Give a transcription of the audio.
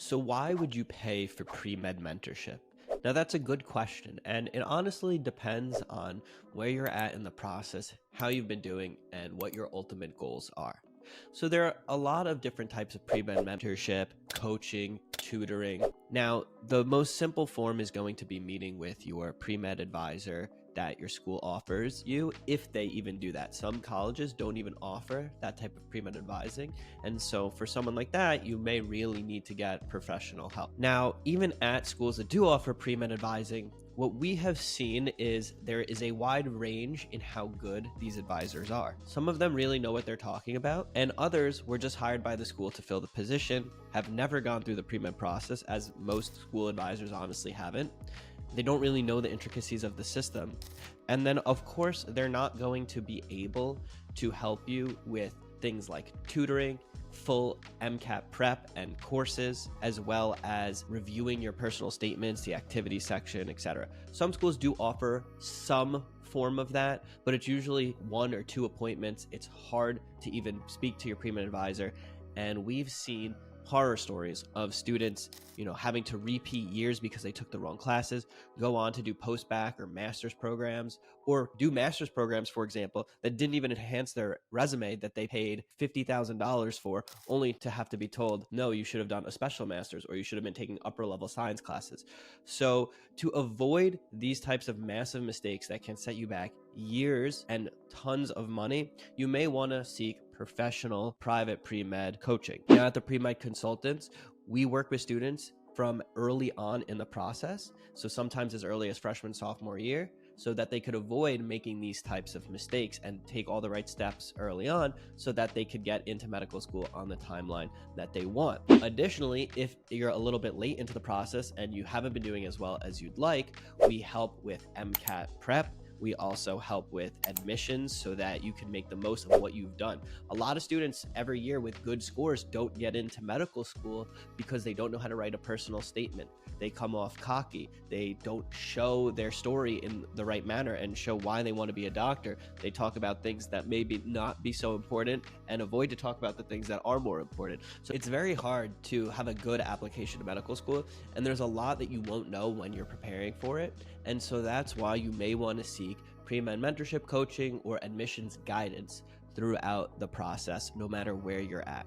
So why would you pay for pre-med mentorship? Now that's a good question, and it honestly depends on where you're at in the process, how you've been doing, and what your ultimate goals are. So there are a lot of different types of pre-med mentorship, coaching, tutoring. Now, the most simple form is going to be meeting with your pre-med advisor that your school offers you, if they even do that. Some colleges don't even offer that type of pre-med advising, and so for someone like that, you may really need to get professional help. Now, even at schools that do offer pre-med advising, what we have seen is there is a wide range in how good these advisors are. Some of them really know what they're talking about, and others were just hired by the school to fill the position, have never gone through the pre-med process, as most school advisors honestly haven't. They don't really know the intricacies of the system. And then, of course, they're not going to be able to help you with things like tutoring, full MCAT prep and courses, as well as reviewing your personal statements, the activity section, etc. Some schools do offer some form of that, but it's usually 1 or 2 appointments. It's hard to even speak to your pre-med advisor, and we've seen horror stories of students, having to repeat years because they took the wrong classes, go on to do post-bac or master's programs, or do master's programs, for example, that didn't even enhance their resume that they paid $50,000 for, only to have to be told, no, you should have done a special master's, or you should have been taking upper level science classes. So to avoid these types of massive mistakes that can set you back years and tons of money, you may want to seek professional private pre-med coaching. Now at the Premed Consultants, we work with students from early on in the process, so sometimes as early as freshman, sophomore year, so that they could avoid making these types of mistakes and take all the right steps early on so that they could get into medical school on the timeline that they want. Additionally, if you're a little bit late into the process and you haven't been doing as well as you'd like, we help with MCAT prep. We also help with admissions so that you can make the most of what you've done. A lot of students every year with good scores don't get into medical school because they don't know how to write a personal statement. They come off cocky. They don't show their story in the right manner and show why they want to be a doctor. They talk about things that maybe not be so important and avoid to talk about the things that are more important. So it's very hard to have a good application to medical school, and there's a lot that you won't know when you're preparing for it. And so that's why you may want to seek pre-med mentorship coaching or admissions guidance throughout the process, no matter where you're at.